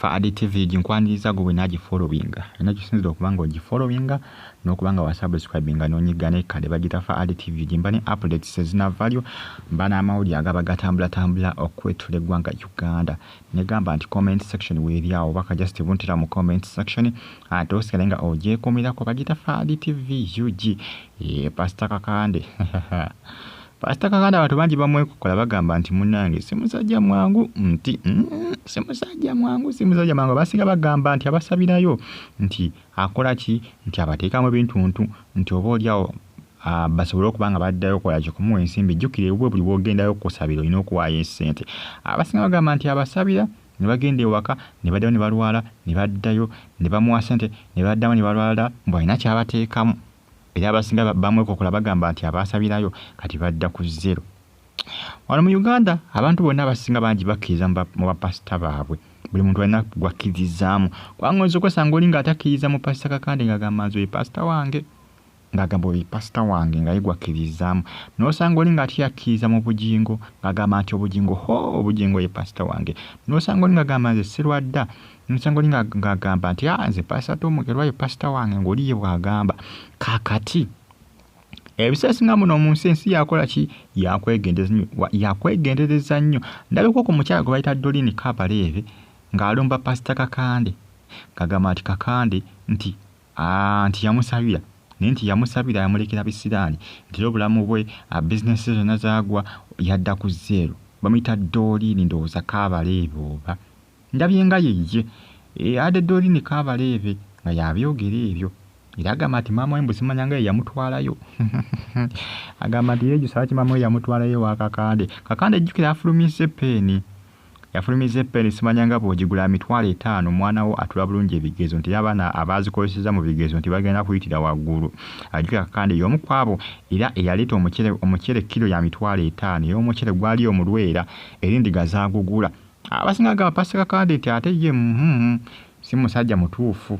Fadi TV jinkwaniriza gwe nagifollowinga nagisinzira okubanga ogifollowinga n'okubanga wasubscribinga n'onyigane kale bagita Fadi TV jimba ne updates ezina value mbana amawuli agaba gatambula okwetula eggwanga Uganda negamba nti comment section weri awo baka just buntira mu comment section ate osigalenga ogyekomerako bagita Fadi TV UG Pastor Kakande Pastor Kakande abantu bangi bamwe kukola bagamba nti munange simusajja mwangu nti simusajja mwangu basinga bagamba nti abasabirayo nti akola ki nti abateekamu ebintu nti oba oliawo basobola okubanga baddayo kola ki kumuwa ensimbi jjukire buli bwogendayo kusabira olina okuwaayo essente abasinga bagamba nti abasabira ne bagenda ewaka ne baddayo ne balwala ne baddayo ne bamuwa ssente ne baddamu ne balwala mbwalina kyabateekamu era abasinga bamwe kokola bagamba nti abasabirayo kati badda ku zero. Wano mu Uganda abantu bonna abasinga bangi bakkiriza mu bapasita baabwe buli muntu alina gwakkiririzaamu kubanga oyinza okwesanga oli ng'atakkiriza mu Pastor Kakande ng'agamba nti oyo pasita wange ng'agamba oyo pasita wange nga ye gwakkiririzaamu n'osanga oli ng'ate yakkiriza mu bugingo ng'agamba nti obugingo ye pasita wange n'osanga oli ng'agamba nze sirwadda n'osanga oli ng'agamba nti nze pasita Tomugerwa ye pasita wange ng'oli ye bw'agamba kaakati ebiseera singa muno mu nsi yakola ki yakwegendereza nnyo ndabeko ku mukyala gwe bayita Doreen Kabalebe ng'alumba Pastor Kakande ng'agamba nti Kakande nti yamusabira naye nti yamusabira yamulekera bisiraani nti obulamu bwe bizinesi zonna zaagwa yadda ku zero bamuyita Doreen ndowooza Kabalebe oba ndabye nga yeye ade Doreen Kabalebe nga yabyogera ebyo era agamba nti maama we simanya nga ye yamutwalayo agamba nti yegisaba ki maama we yamutwalayo wa Kakande ejjukira afulumiza eppeeni simanya nga bw'ogigula $5,000 mwana wo atula bulungi ebigezo nti abaana abaazikozeseza mu bigezo nti bagenda kuyitira waggulu ajjukira Kakande y'omu ku abo era eyaleeta omukyere kilo ya $5,000 era omukyere gwali omulwera era endiga zaagugula abasinga agamba Pastor Kakande nti ate ye si musajja mutuufu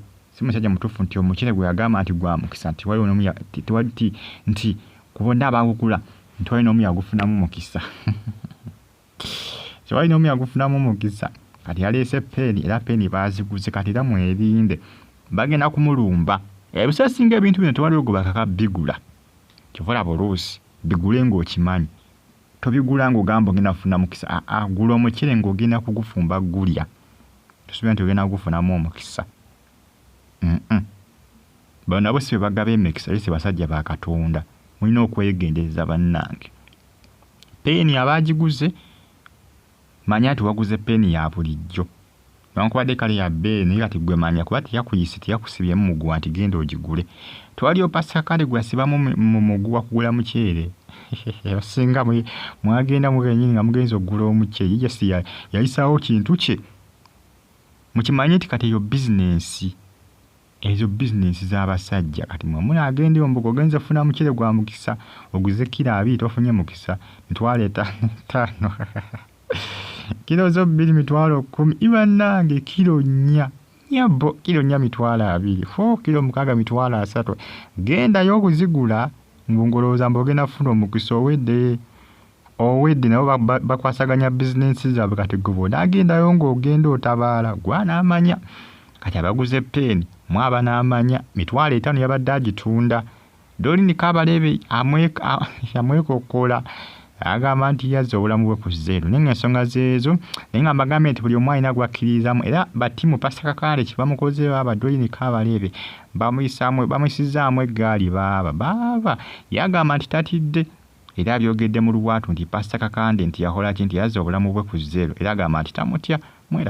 nti omukyere gwe yagamba nti gwa mukisa nti wali nti kubonna abaagugula nti wali n'omu yagufunamu mukisa tewali n'omu yagufunamu mukisa kati yaleese peeni era peeni baaziguze kati era mwerinde bagenda kumulumba ebiseera singa ebintu bino tewali ogwo bakaka bigula kivola buluusi bigule ng'okimanyi tobigula ng'ogamba ogenda kufuna mukisa gula omukyere ng'ogenda kugufumba gulya tosubira nti ogenda kugufunamu omukisa bano nabo si be bagaba emikisa eri si basajja ba Katonda mulina okwegendereza bannange peeni abaagiguze manya nti waguze peeni ya bulijjo newankubadde kale ya bbeeyi naye kati gwe manya kuba teyakusibyemu muguwa nti genda ogigule tewaliyo Pastor Kakande gwe yasibamu mu muguwa kugula mukyere singa mwagenda mugenyini nga mugenza okugula omukyere ye si yayisaawo kintu kye mukimanye nti kati eyo bizinensi ezo bizinensi z'abasajja kati mwe agenda ombuga ogenza ofuna mukyere gwa mukisa oguze kilo 2 tofunye mukisa $5,000 kilo zo 2,10,000 ibannange kilo 4 nyabo kilo 4 $2,000 kilo 6 $3,000 gendayo okuzigula ngongolooza mbogenda funa omukisa owedde nabo bakwasaganya bizinensi zaabwe kati gubona agendayo ng'ogenda otabaala gwanamanya kati abaguze peeni mwaba n'amanya $5,000 yabadde agitunda Doreen Kabalebe yamwekokola agamba nti yazza obulamu bwe ku zero naye ng'ensonga zeezo naye nga mbagambye nti buli omu alina gwakkiririzaamu era batimu Pastor Kakande kye bamukozeewo aba Doreen Kabalebe bamuyisizaamu eggaali baava yagamba nti tatidde era abyogedde mu luwaatu nti Pastor Kakande nti yakola ki nti yazza obulamu bwe ku zero era agamba nti tamutya